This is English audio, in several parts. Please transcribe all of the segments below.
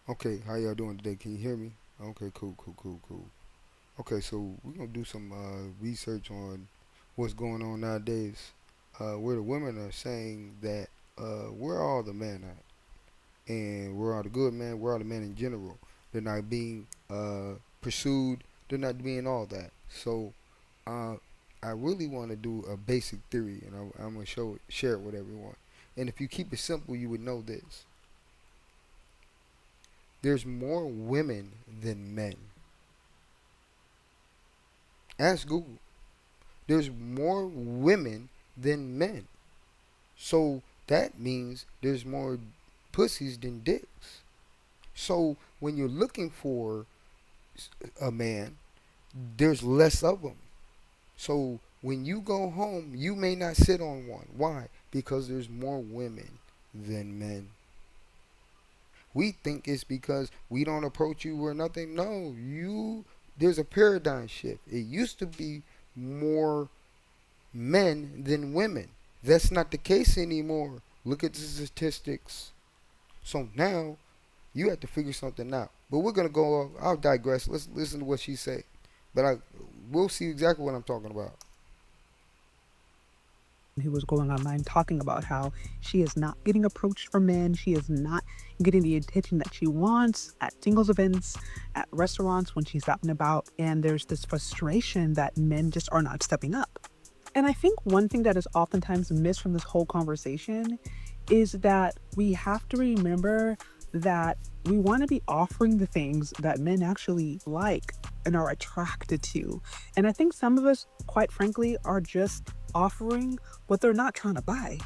Okay, how y'all doing today? Can you hear me? Okay, cool, cool, cool, cool. Okay, so we're gonna do some research on what's going on nowadays. Where the women are saying that where are all the men at, and where are the good men? Where are the men in general? They're not being pursued. They're not being all that. So uh, I really want to do a basic theory, and I'm gonna share it with everyone. And if you keep it simple, you would know this: there's more women than men. Ask Google. There's more women than men. So that means there's more pussies than dicks. So when you're looking for a man, there's less of them. So when you go home, you may not sit on one. Why? Because there's more women than men. We think it's because we don't approach you or nothing. No, there's a paradigm shift. It used to be more men than women. That's not the case anymore. Look at the statistics. So now you have to figure something out. But we're gonna go. I'll digress. Let's listen to what she say. But we'll see exactly what I'm talking about. Who was going online talking about how she is not getting approached from men. She is not getting the attention that she wants at singles events, at restaurants when she's out and about. And there's this frustration that men just are not stepping up. And I think one thing that is oftentimes missed from this whole conversation is that we have to remember that we want to be offering the things that men actually like and are attracted to. And I think some of us, quite frankly, are just offering what they're not trying to buy.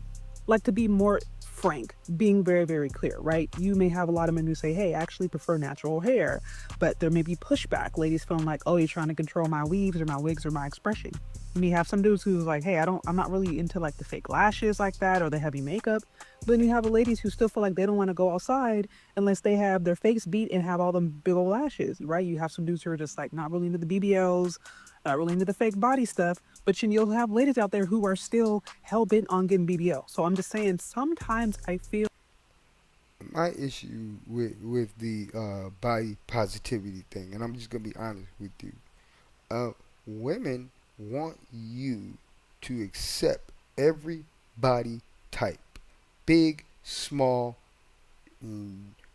Like, to be more frank, being very, very clear, right? You may have a lot of men who say, hey, I actually prefer natural hair, but there may be pushback. Ladies feeling like, oh, you're trying to control my weaves or my wigs or my expression. You may have some dudes who's like, hey, I'm not really into like the fake lashes like that or the heavy makeup. But then you have ladies who still feel like they don't want to go outside unless they have their face beat and have all them big old lashes, right? You have some dudes who are just like not really into the BBLs, not really into the fake body stuff. But then you'll have ladies out there who are still hell bent on getting BBL. So I'm just saying, sometimes I feel My issue with the body positivity thing, and I'm just gonna be honest with you. Uh, Women want you to accept every body type, big, small,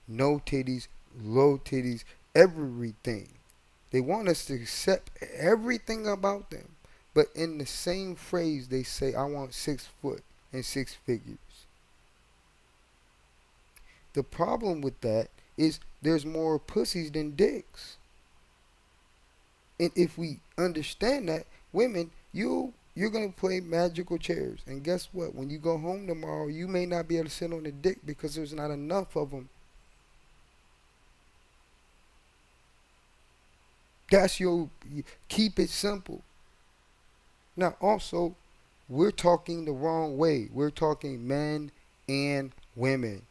no titties, low titties, everything. They want us to accept everything about them. But in the same phrase, they say, I want 6 foot and six figures. The problem with that is there's more pussies than dicks. And if we understand that, women, you're gonna play magical chairs. And guess what? When you go home tomorrow, you may not be able to sit on the dick because there's not enough of them. That's your keep it simple. Now, also, we're talking the wrong way. We're talking men and women.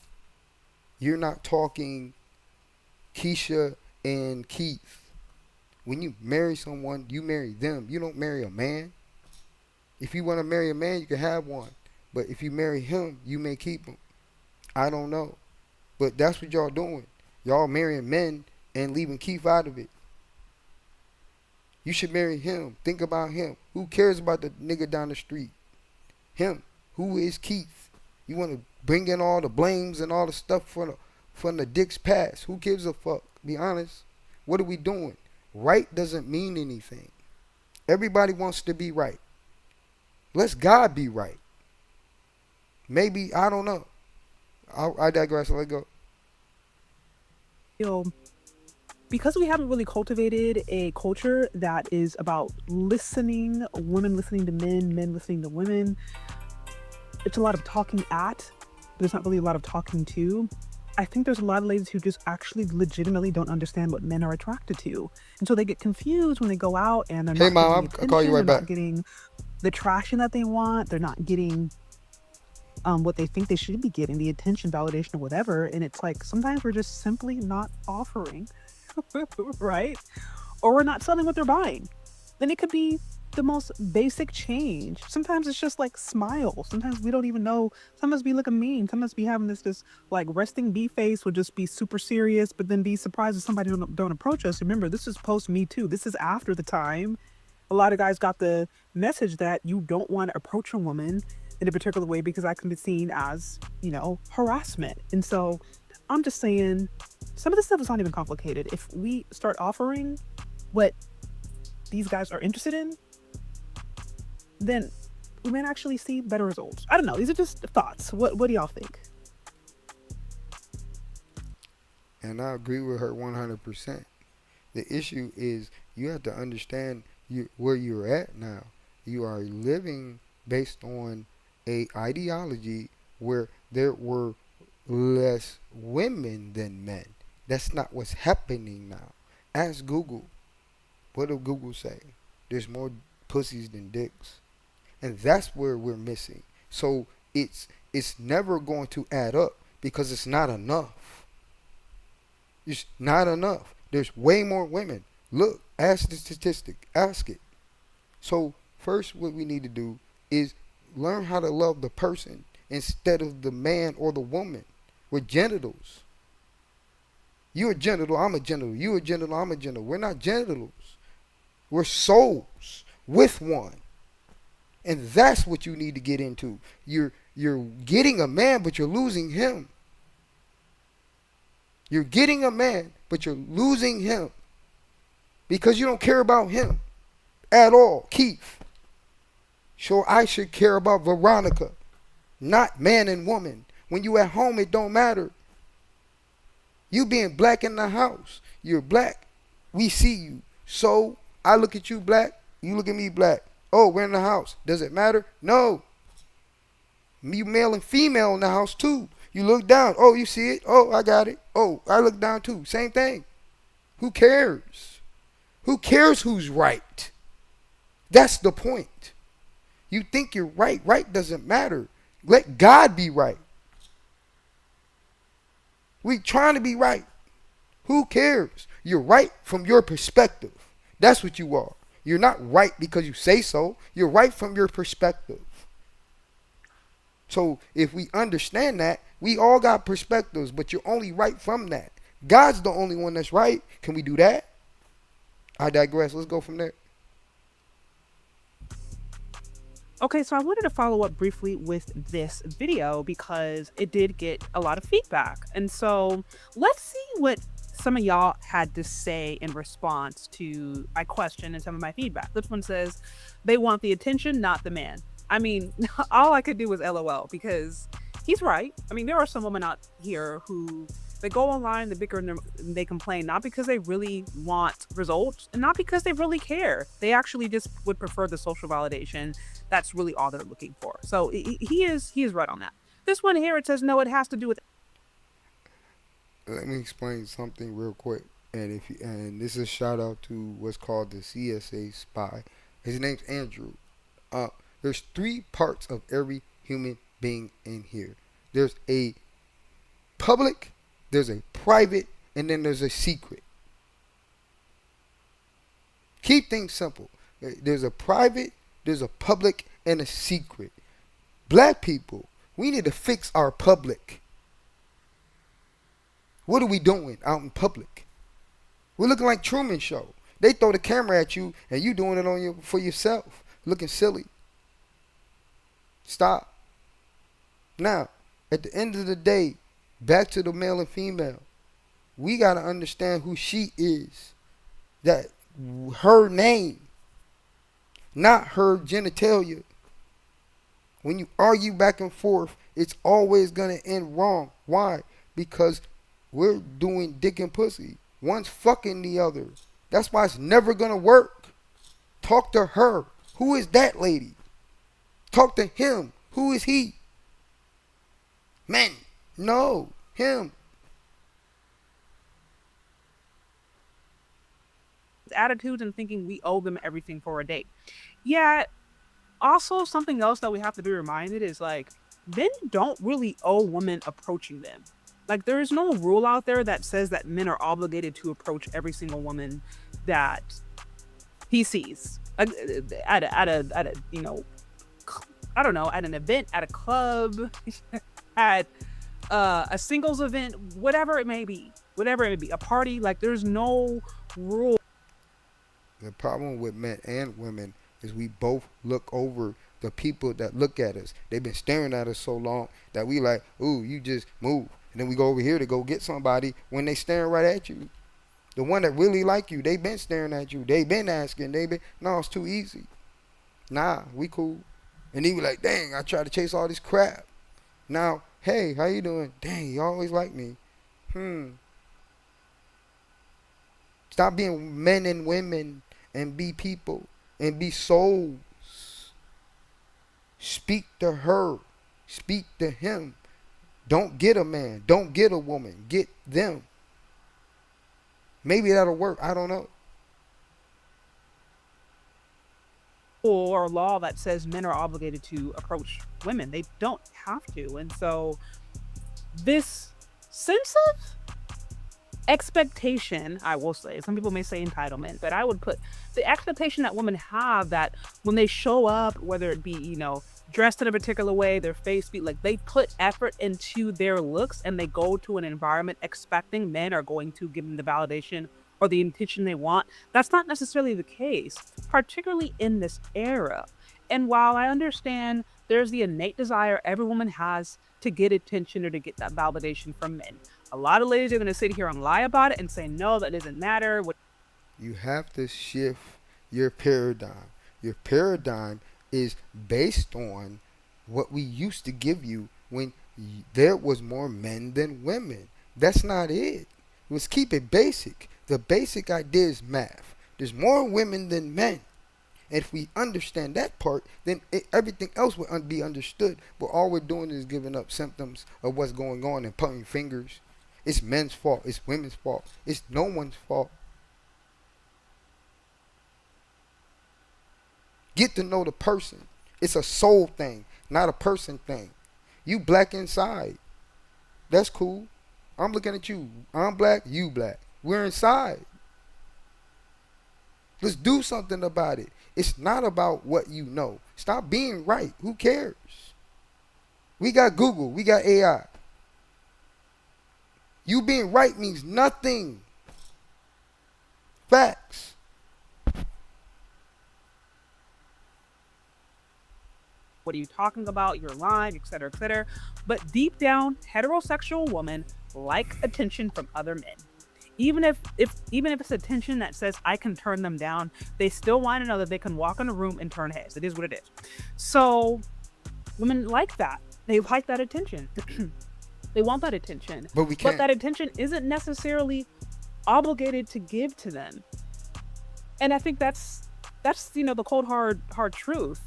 You're not talking Keisha and Keith. When you marry someone, you marry them. You don't marry a man. If you want to marry a man, you can have one. But if you marry him, you may keep him. I don't know. But that's what y'all doing. Y'all marrying men and leaving Keith out of it. You should marry him. Think about him. Who cares about the nigga down the street? Him. Who is Keith? You want to bring in all the blames and all the stuff from the dick's past. Who gives a fuck? Be honest. What are we doing? Right doesn't mean anything. Everybody wants to be right. Let's God be right. Maybe, I don't know. I digress. Let go. because we haven't really cultivated a culture that is about listening, women listening to men, men listening to women. It's a lot of talking at, but there's not really a lot of talking to. I think there's a lot of ladies who just actually legitimately don't understand what men are attracted to. And so they get confused when they go out and they're Hey, not getting the mom, I'll call you attention, they're right not back. getting the traction that they want, they're not getting what they think they should be getting, the attention, validation, or whatever. And it's like sometimes we're just simply not offering, right? Or we're not selling what they're buying. Then it could be the most basic change. Sometimes it's just like smile. Sometimes we don't even know. Sometimes we look mean. Sometimes we having this like resting bee face would just be super serious, but then be surprised if somebody don't approach us. Remember, this is post Me Too. This is after the time a lot of guys got the message that you don't want to approach a woman in a particular way because that can be seen as, harassment. And so I'm just saying some of this stuff is not even complicated. If we start offering what these guys are interested in, then we might actually see better results. I don't know. These are just thoughts. What do y'all think? And I agree with her 100%. The issue is you have to understand where you're at now. You are living based on a ideology where there were less women than men. That's not what's happening now. Ask Google. What did Google say? There's more pussies than dicks. And that's where we're missing. So it's never going to add up because it's not enough. It's not enough. There's way more women. Look, ask the statistic. Ask it. So first, what we need to do is learn how to love the person instead of the man or the woman. We're genitals. You're a genital. I'm a genital. You're a genital. I'm a genital. We're not genitals. We're souls with one. And that's what you need to get into. You're getting a man, but you're losing him. You're getting a man, but you're losing him because you don't care about him at all. Keith. So I should care about Veronica, not man and woman. When you at home, it don't matter. You being black in the house. You're black. We see you. So I look at you black. You look at me black. Oh, we're in the house. Does it matter? No. You male and female in the house too. You look down. Oh, you see it? Oh, I got it. Oh, I look down too. Same thing. Who cares? Who cares who's right? That's the point. You think you're right. Right doesn't matter. Let God be right. We trying to be right. Who cares? You're right from your perspective. That's what you are. You're not right because you say so. You're right from your perspective. So if we understand that, we all got perspectives, but you're only right from that. God's the only one that's right. Can we do that? I digress. Let's go from there. Okay, so I wanted to follow up briefly with this video because it did get a lot of feedback. And so let's see what some of y'all had to say in response to my question and some of my feedback. This one says, they want the attention, not the man. I mean, all I could do was LOL because he's right. I mean, there are some women out here who they go online, they bicker and they complain, not because they really want results and not because they really care. They actually just would prefer the social validation. That's really all they're looking for. So he is right on that. This one here, it says, no, it has to do with. Let me explain something real quick. And this is a shout out to what's called the CSA spy. His name's Andrew. Uh, there's three parts of every human being in here. There's a public, there's a private, and then there's a secret. Keep things simple. There's a private, there's a public, and a secret. Black people, we need to fix our public. What are we doing out in public? We're looking like Truman Show. They throw the camera at you and you doing it on you for yourself, looking silly. Stop. Now, at the end of the day, back to the male and female. We got to understand who she is. That her name, not her genitalia. When you argue back and forth, it's always going to end wrong. Why? Because we're doing dick and pussy. One's fucking the other. That's why it's never going to work. Talk to her. Who is that lady? Talk to him. Who is he? Men. No. Him. Attitudes and thinking we owe them everything for a date. Yeah, also something else that we have to be reminded is like men don't really owe women approaching them. Like there is no rule out there that says that men are obligated to approach every single woman that he sees. uh, at a I don't know, at an event, at a club, at a singles event, whatever it may be, a party. Like there's no rule. The problem with men and women is we both look over the people that look at us. They've been staring at us so long that we like, ooh, you just move. And then we go over here to go get somebody when they staring right at you. The one that really like you, they been staring at you. They been asking. They been, no, it's too easy. Nah, we cool. And he was like, dang, I tried to chase all this crap. Now, hey, how you doing? Dang, you always like me. Hmm. Stop being men and women and be people and be souls. Speak to her. Speak to him. Don't get a man. Don't get a woman. Get them. Maybe that'll work. I don't know. Or law that says men are obligated to approach women. They don't have to. And so this sense of expectation, I will say, some people may say entitlement, but I would put the expectation that women have that when they show up, whether it be, dressed in a particular way, their face be like they put effort into their looks and they go to an environment expecting men are going to give them the validation or the intention they want. That's not necessarily the case, particularly in this era. And while I understand there's the innate desire every woman has to get attention or to get that validation from men, a lot of ladies are going to sit here and lie about it and say, no, that doesn't matter. What You have to shift your paradigm. Your paradigm is based on what we used to give you when there was more men than women. That's not it. Let's keep it basic. The basic idea is math. There's more women than men. And if we understand that part, then everything else will be understood. But all we're doing is giving up symptoms of what's going on and pointing fingers. It's men's fault. It's women's fault. It's no one's fault. Get to know the person. It's a soul thing, not a person thing. You black inside. That's cool. I'm looking at you. I'm black, you black. We're inside. Let's do something about it. It's not about what you know. Stop being right. Who cares? We got Google. We got AI. You being right means nothing. Facts. are you talking about? You're lying, et cetera, et cetera. But deep down, heterosexual women like attention from other men. Even if it's attention that says I can turn them down, they still want to know that they can walk in a room and turn heads. It is what it is. So women like that. They like that attention. They want that attention. But we But can't. that attention isn't necessarily obligated to give to them. And I think that's the cold hard truth.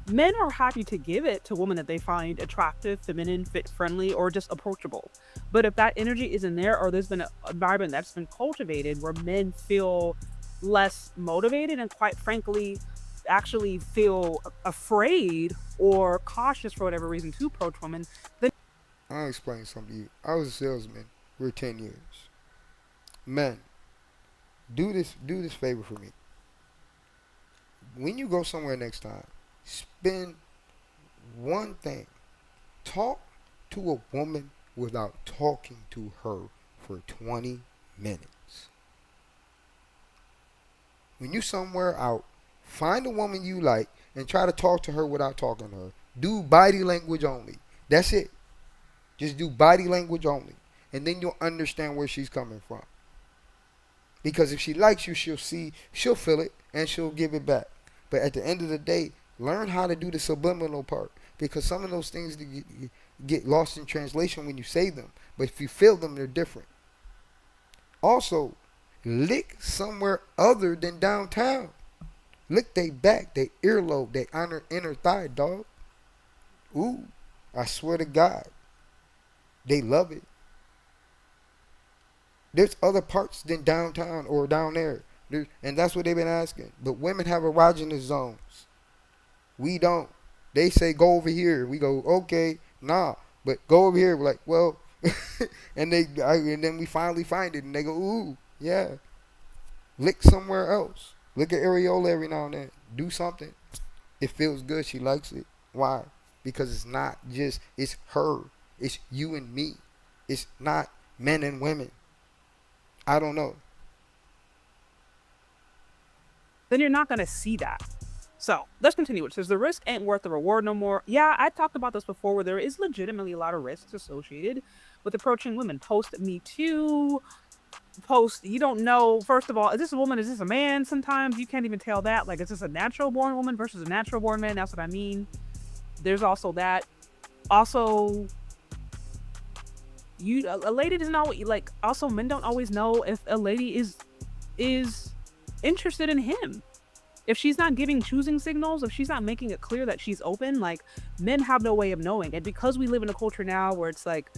Men are happy to give it to women that they find attractive, feminine, fit friendly, or just approachable. But if that energy isn't there, or there's been an environment that's been cultivated where men feel less motivated and quite frankly actually feel afraid or cautious for whatever reason to approach women, then I'll explain something to you. I was a salesman for 10 years. Men, do this favor for me. When you go somewhere next time, spend one thing. Talk to a woman without talking to her for 20 minutes. When you somewhere out, find a woman you like and try to talk to her without talking to her. Do body language only. That's it. Just do body language only. And then you'll understand where she's coming from. Because if she likes you, she'll feel it, and she'll give it back. But at the end of the day, learn how to do the subliminal part. Because some of those things get lost in translation when you say them. But if you feel them, they're different. Also, lick somewhere other than downtown. Lick they back, they earlobe, they inner thigh, dog. Ooh, I swear to God, they love it. There's other parts than downtown or down there. And that's what they've been asking. But women have erogenous zones. We don't. They say go over here. We go, okay, nah. But go over here. We're like, well, and then we finally find it, and they go, ooh, yeah. Lick somewhere else. Lick an areola every now and then. do something, it feels good. She likes it. Why? Because it's not just it's her. It's you and me. It's not men and women. I don't know. Then you're not going to see that. So let's continue. It says the risk ain't worth the reward no more. Yeah, I talked about this before where there is legitimately a lot of risks associated with approaching women. Post Me Too, post, you don't know, first of all, is this a woman? Is this a man? Sometimes you can't even tell that. Like, is this a natural born woman versus a natural born man? That's what I mean. There's also that. Also, a lady doesn't always like. Also, men don't always know if a lady is interested in him. If she's not giving choosing signals, if she's not making it clear that she's open, like men have no way of knowing. And because we live in a culture now where it's like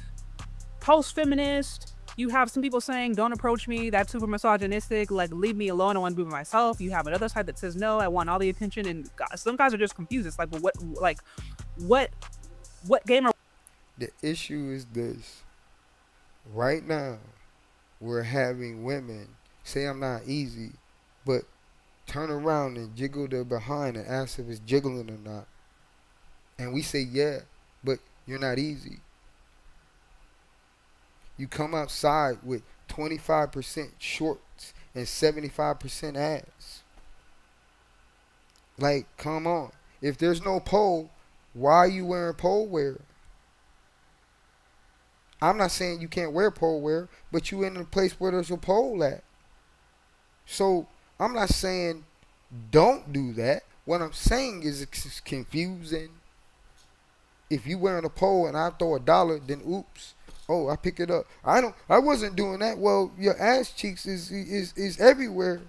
post feminist, you have some people saying, don't approach me, that's super misogynistic, like leave me alone, I want to be by myself. You have another side that says, no, I want all the attention. And some guys are just confused. It's like, well, what, what game are The issue is this. Right now, we're having women say I'm not easy, but turn around and jiggle their behind and ask if it's jiggling or not. And we say, yeah, but you're not easy. You come outside with 25% shorts and 75% ass. Like, come on. If there's no pole, why are you wearing pole wear? I'm not saying you can't wear pole wear, but you in a place where there's a pole at. So I'm not saying don't do that. What I'm saying is it's confusing. If you wearing a pole and I throw $1, then oops. Oh, I pick it up. I wasn't doing that. Well, your ass cheeks is everywhere.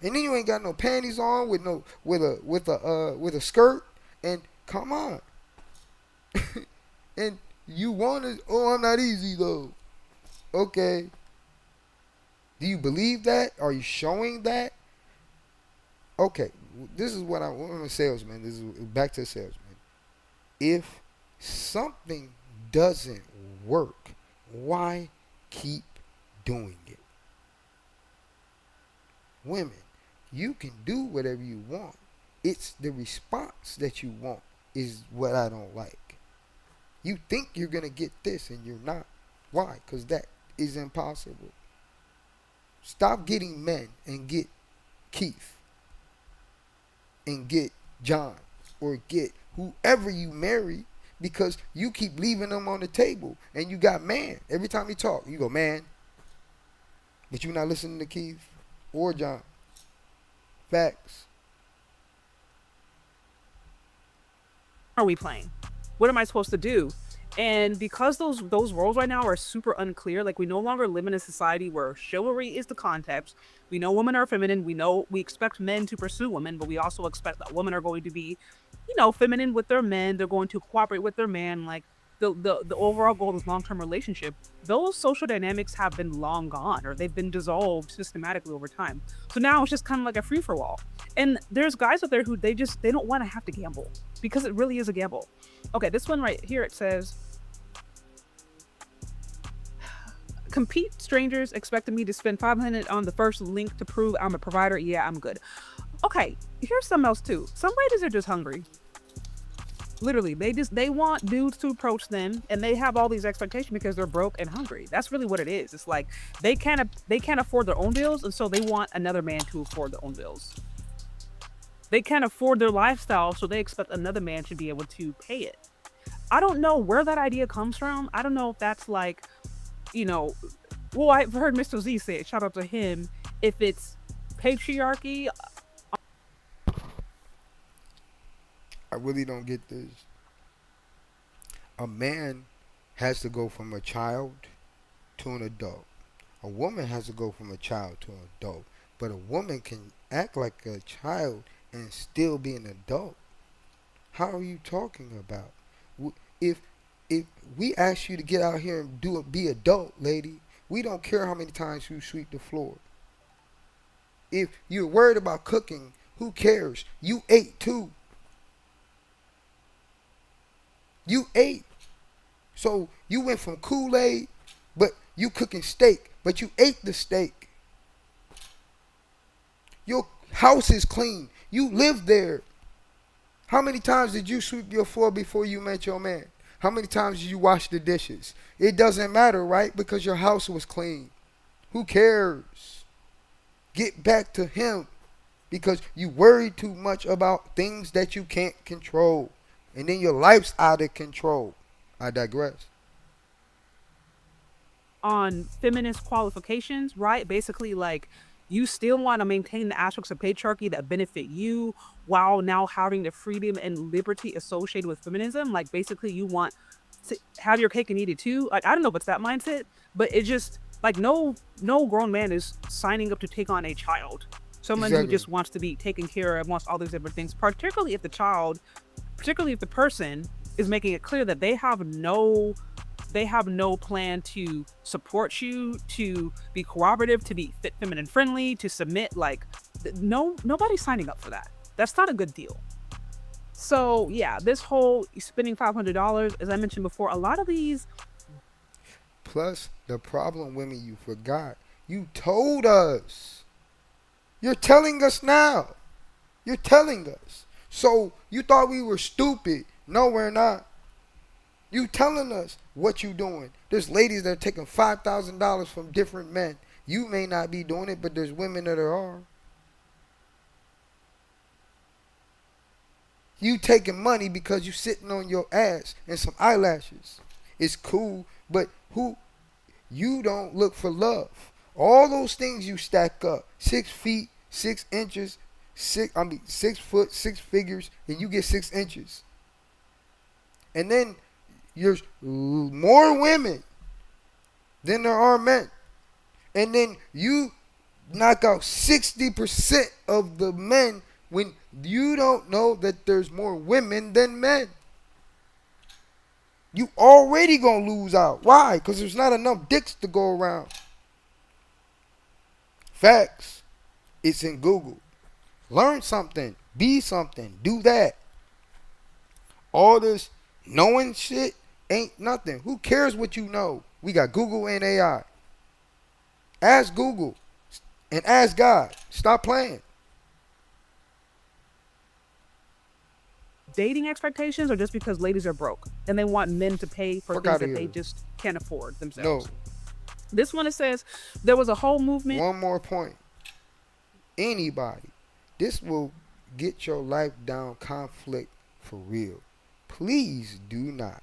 And then you ain't got no panties on with no with a skirt. And come on. And you want to, oh, I'm not easy though. Okay. Do you believe that? Are you showing that? Okay. This is what I'm a salesman. This is back to the salesman. If something doesn't work, why keep doing it? Women, you can do whatever you want. It's the response that you want is what I don't like. You think you're going to get this and you're not. Why? Because that is impossible. Stop getting men and get Keith and get John or get whoever you marry because you keep leaving them on the table and you got man. Every time you talk, you go, man. But you're not listening to Keith or John. Facts. are we playing? What am I supposed to do? And because those roles right now are super unclear, like we no longer live in a society where chivalry is the context. We know women are feminine. We know we expect men to pursue women, but we also expect that women are going to be, feminine with their men. They're going to cooperate with their man. Like the overall goal is long term relationship. Those social dynamics have been long gone, or they've been dissolved systematically over time. So now it's just kind of like a free for all. And there's guys out there who they don't want to have to gamble because it really is a gamble. Okay, this one right here, it says, compete strangers expecting me to spend 500 on the first link to prove I'm a provider. Yeah, I'm good. Okay, here's something else too. Some ladies are just hungry. Literally, they want dudes to approach them, and they have all these expectations because they're broke and hungry. That's really what it is. It's like they can't afford their own bills, and so they want another man to afford their own bills. They can't afford their lifestyle, so they expect another man to be able to pay it. I don't know where that idea comes from. I don't know if that's like, you know, well, I've heard Mr. Z say it. Shout out to him. If it's patriarchy, I really don't get this. A man has to go from a child to an adult. A woman has to go from a child to an adult. But a woman can act like a child and still be an adult. How are you talking about? If if we ask you to get out here and be adult, lady, we don't care how many times you sweep the floor. If you're worried about cooking, who cares? You ate too. You ate. So you went from Kool-Aid, but you cooking steak, but you ate the steak. Your House is clean. You live there. How many times did you sweep your floor before you met your man? How many times did you wash the dishes? It doesn't matter, right? Because your house was clean. Who cares? Get back to him because you worry too much about things that you can't control. And then your life's out of control. I digress. On feminist qualifications, right? Basically, like you still want to maintain the aspects of patriarchy that benefit you while now having the freedom and liberty associated with feminism. Like basically, you want to have your cake and eat it too. Like I don't know if it's that mindset, but it just like no grown man is signing up to take on a child. Someone who Exactly. just wants to be taken care of, wants all these different things, particularly if the person is making it clear that they have no plan to support you, to be cooperative, to be fit, feminine friendly, to submit. Like, no, nobody's signing up for that. That's not a good deal. So yeah, this whole spending $500, as I mentioned before, a lot of these Plus, the problem, women, you forgot. You told us. You're telling us now. You're telling us. So you thought we were stupid. No, we're not. You telling us what you doing. There's ladies that are taking $5,000 from different men. You may not be doing it, but there's women that are. You taking money because you sitting on your ass and some eyelashes. It's cool, but who you don't look for love. All those things you stack up. 6 feet, 6 inches, 6 foot, 6 figures, and you get 6 inches. And then there's more women than there are men. And then you knock out 60% of the men when you don't know that there's more women than men. You already gonna lose out. Why? Because there's not enough dicks to go around. Facts. It's in Google. Learn something. Be something. Do that. All this knowing shit ain't nothing. Who cares what you know? We got Google and AI. Ask Google and ask God. Stop playing. dating expectations are just because ladies are broke and they want men to pay for Fuck things out of that they here. just can't afford No. themselves. This one, it says there was a whole movement. One more point. Anybody. This will get your life down conflict for real. Please do not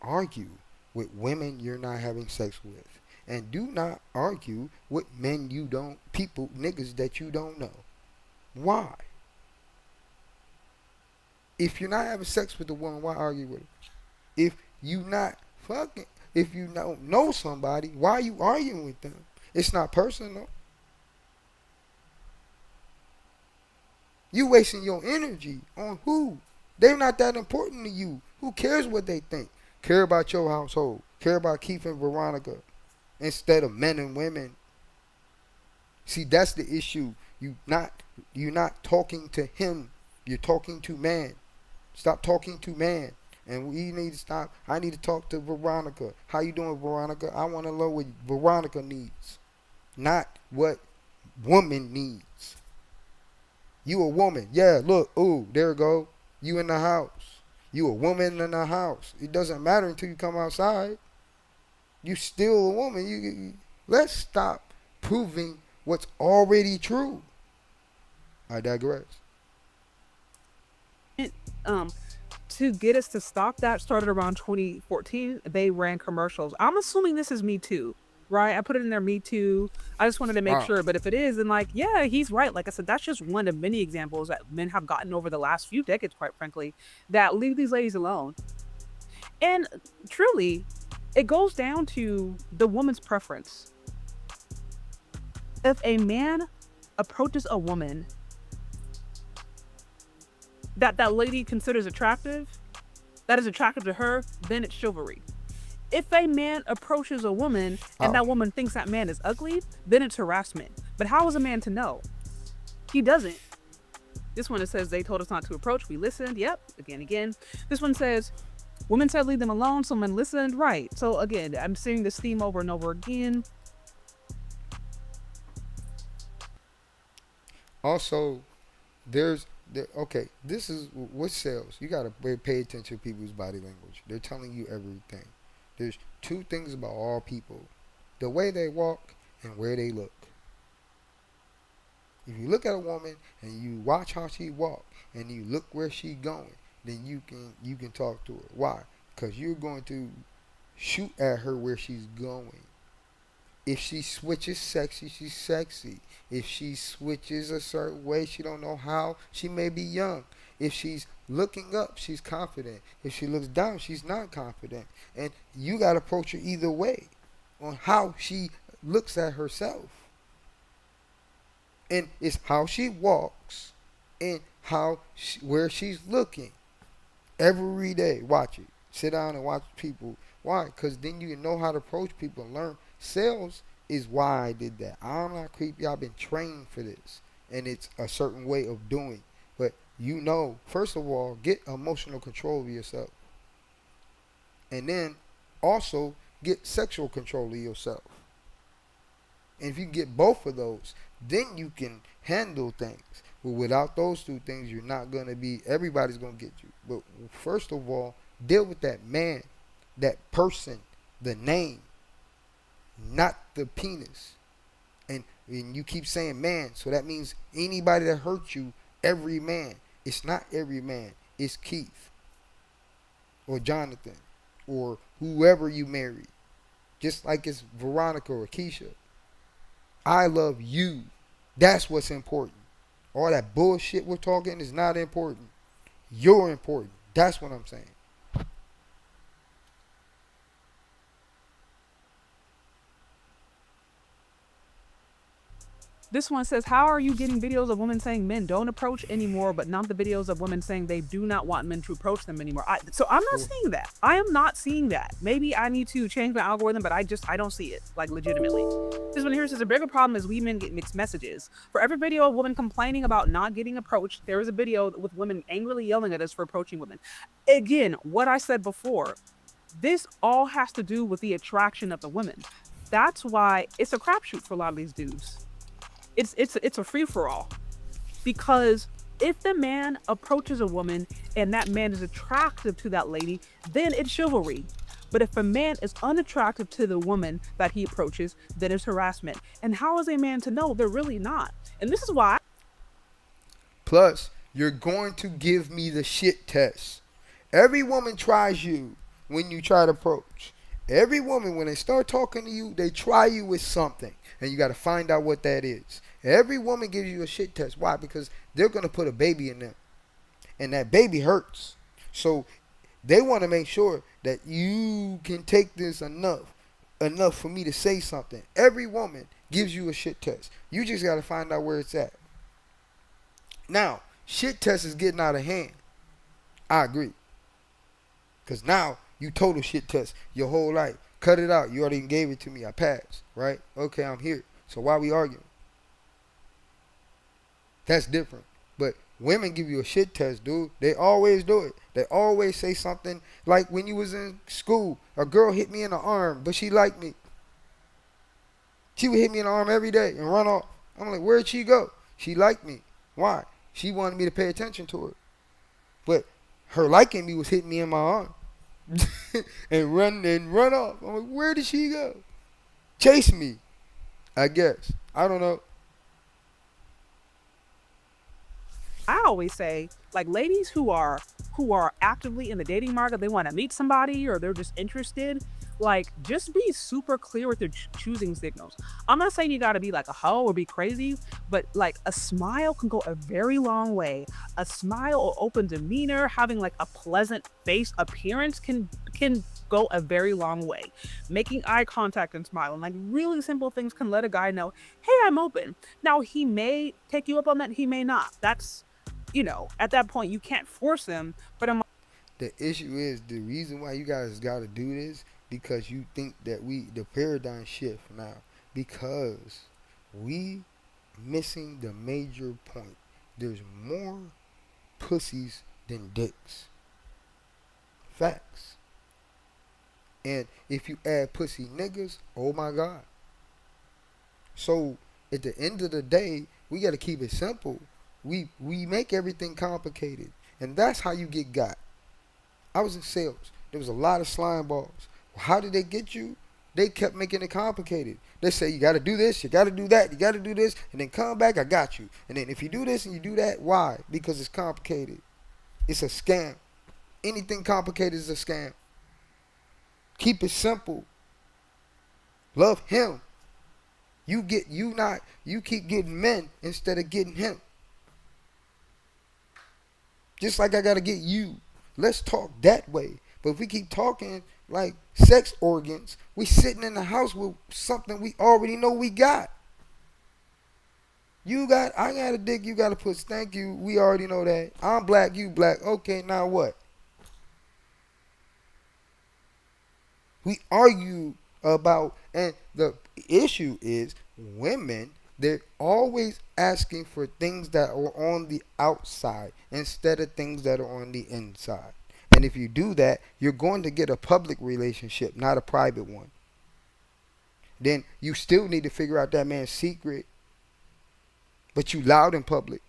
argue with women you're not having sex with. And do not argue with men you don't, people, niggas that you don't know. Why? If you're not having sex with a woman, why argue with her? If you not fucking, if you don't know somebody, why are you arguing with them? It's not personal. You wasting your energy on who? They're not that important to you. Who cares what they think? Care about your household. Care about Keith and Veronica instead of men and women. See, that's the issue. You're not talking to him. You're talking to man. Stop talking to man. And we need to stop. I need to talk to Veronica. How you doing, Veronica? I want to know what Veronica needs, not what woman needs. You a woman. Yeah, look. Ooh, there we go. You in the house. You a woman in the house. It doesn't matter until you come outside. You still a woman. Let's stop proving what's already true. I digress. Um, to get us to stop that started around 2014. They ran commercials. I'm assuming this is Me Too, right? I put it in there, Me Too. I just wanted to make Wow. sure. But if it is, then like, yeah, he's right. Like I said, that's just one of many examples that men have gotten over the last few decades, quite frankly, that leave these ladies alone. And truly, it goes down to the woman's preference. If a man approaches a woman that that lady considers attractive, that is attractive to her, then it's chivalry. If a man approaches a woman and Oh, that woman thinks that man is ugly, then it's harassment. But how is a man to know? He doesn't. This one, it says they told us not to approach. We listened. Yep. Again. This one says women said leave them alone. So men listened. Right. So again, I'm seeing this theme over and over again. Also, okay, this is what sells. You gotta pay attention to people's body language. They're telling you everything. There's two things about all people: the way they walk and where they look. If you look at a woman and you watch how she walk and you look where she going, then you can talk to her. Why? Because you're going to shoot at her where she's going. If she switches sexy, she's sexy. If she switches a certain way, she don't know how, she may be young. If she's looking up, she's confident. If she looks down, she's not confident. And you got to approach her either way on how she looks at herself. And it's how she walks and where she's looking every day. Watch it. Sit down and watch people. Why? Because then you know how to approach people and learn. Sales is why I did that. I'm not creepy. I've been trained for this, and it's a certain way of doing. But first of all, get emotional control of yourself, and then also get sexual control of yourself. And if you get both of those, then you can handle things. But without those two things, you're not going to be, everybody's going to get you. But first of all, deal with that man, that person, the name, not the penis. And you keep saying man, so that means anybody that hurt you, every man. It's not every man. It's Keith or Jonathan or whoever you married. Just like it's Veronica or Keisha. I love you. That's what's important. All that bullshit we're talking is not important. You're important. That's what I'm saying. This one says, how are you getting videos of women saying men don't approach anymore, but not the videos of women saying they do not want men to approach them anymore? So I'm not Oh, seeing that. I am not seeing that. Maybe I need to change my algorithm, but I don't see it, like, legitimately. This one here says, a bigger problem is we men get mixed messages. For every video of women complaining about not getting approached, there is a video with women angrily yelling at us for approaching women. Again, what I said before, this all has to do with the attraction of the women. That's why it's a crapshoot for a lot of these dudes. It's a free for all, because if the man approaches a woman and that man is attractive to that lady, then it's chivalry. But if a man is unattractive to the woman that he approaches, then it's harassment. And how is a man to know? They're really not. And this is why. plus, you're going to give me the shit test. Every woman tries you when you try to approach. Every woman, when they start talking to you, they try you with something. And you got to find out what that is. Every woman gives you a shit test. Why? Because they're going to put a baby in them. And that baby hurts. So they want to make sure that you can take this enough for me to say something. Every woman gives you a shit test. You just got to find out where it's at. Now, shit test is getting out of hand. I agree. Because now you total shit test your whole life. Cut it out. You already gave it to me. I passed. Right? Okay, I'm here. So why we arguing? That's different. But women give you a shit test, dude. They always do it. They always say something like when you was in school, a girl hit me in the arm, but she liked me. She would hit me in the arm every day and run off. I'm like, where'd she go? She liked me. Why? She wanted me to pay attention to her. But her liking me was hitting me in my arm. and run off. I'm like, where did she go? Chase me, I guess. I don't know. I always say, like, ladies who are actively in the dating market, they want to meet somebody or they're just interested, like, just be super clear with your choosing signals. I'm not saying you got to be like a hoe or be crazy, but like a smile can go a very long way. A smile or open demeanor, having like a pleasant face appearance can go a very long way. Making eye contact and smiling, like really simple things, can let a guy know, hey, I'm open. Now, he may take you up on that, he may not. That's, at that point, you can't force them. But I'm The issue is the reason why you guys got to do this because you think that the paradigm shift now because we missing the major point. There's more pussies than dicks. Facts. And if you add pussy niggas, oh my god. So At the end of the day, we got to keep it simple. We make everything complicated, and that's how you get got. I was in sales. There was a lot of slime balls. How did they get you? They kept making it complicated. They say you got to do this, you got to do that, you got to do this, and then come back. I got you. And then if you do this and you do that, why? Because it's complicated. It's a scam. Anything complicated is a scam. Keep it simple. Love him. You keep getting men instead of getting him. Just like I gotta get you. Let's talk that way. But if we keep talking like sex organs, we sitting in the house with something we already know we got. I got a dick, you got a pussy. Thank you. We already know that. I'm black, you black. Okay, now what? We argue about, and the issue is women, they're always asking for things that are on the outside instead of things that are on the inside. And if you do that, you're going to get a public relationship, not a private one. Then you still need to figure out that man's secret, but you loud in public.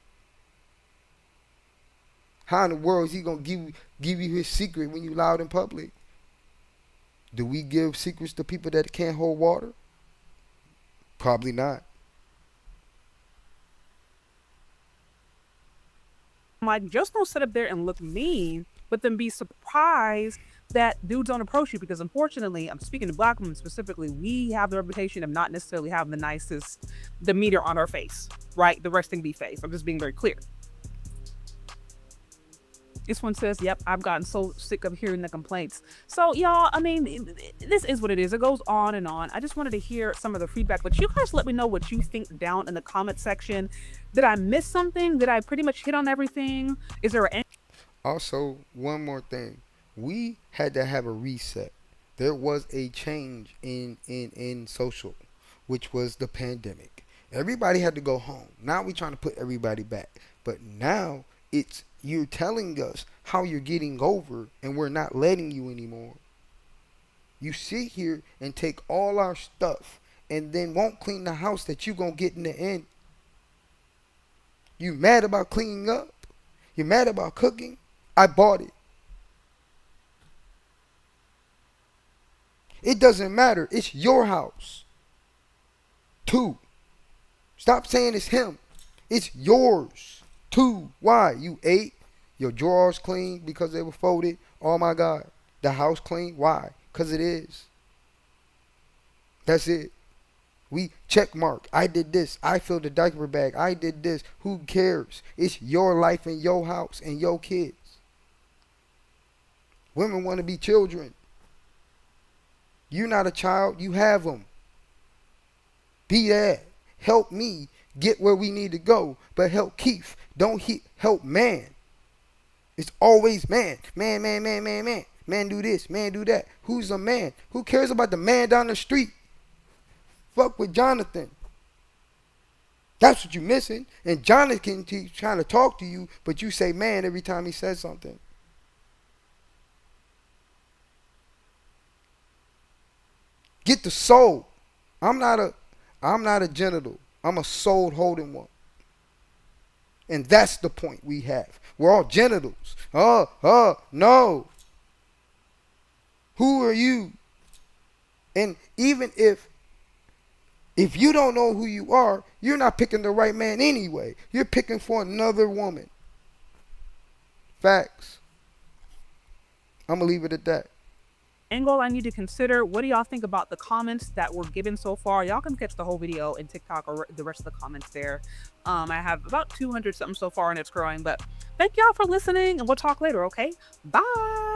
How in the world is he gonna give you his secret when you loud in public? Do we give secrets to people that can't hold water? Probably not. Like, just don't sit up there and look mean, but then be surprised that dudes don't approach you, because unfortunately, I'm speaking to black women specifically, we have the reputation of not necessarily having the nicest demeanor on our face, right? The resting B face. I'm just being very clear. This one says, yep, I've gotten so sick of hearing the complaints. So, y'all, I mean, this is what it is. It goes on and on. I just wanted to hear some of the feedback, but you guys let me know what you think down in the comment section. Did I miss something? Did I pretty much hit on everything? Is there any? Also, one more thing. We had to have a reset. There was a change in social, which was the pandemic. Everybody had to go home. Now we're trying to put everybody back. But now it's you're telling us how you're getting over and we're not letting you anymore. You sit here and take all our stuff and then won't clean the house that you gonna get in the end. You mad about cleaning up? You mad about cooking? I bought it. It doesn't matter. It's your house. Two. Stop saying it's him. It's yours. Two. Why? You ate. Your drawers clean because they were folded. Oh my God. The house clean. Why? Because it is. That's it. We check mark. I did this. I filled the diaper bag. I did this. Who cares? It's your life and your house and your kids. Women want to be children. You're not a child. You have them. Be that. Help me get where we need to go, but help Keith. Don't help man. It's always man. Man, man, man, man, man. Man do this, man do that. Who's a man? Who cares about the man down the street? Fuck with Jonathan. That's what you're missing. And Jonathan keeps trying to talk to you, but you say man every time he says something. Get the soul. I'm not a genital. I'm a soul holding one. And that's the point we have. We're all genitals. No. Who are you? And even if you don't know who you are, you're not picking the right man anyway. You're picking for another woman. Facts. I'm going to leave it at that. Angle I need to consider. What do y'all think about the comments that were given so far? Y'all can catch the whole video in TikTok or the rest of the comments there. I have about 200 something so far and it's growing, but thank y'all for listening and we'll talk later, okay? Bye.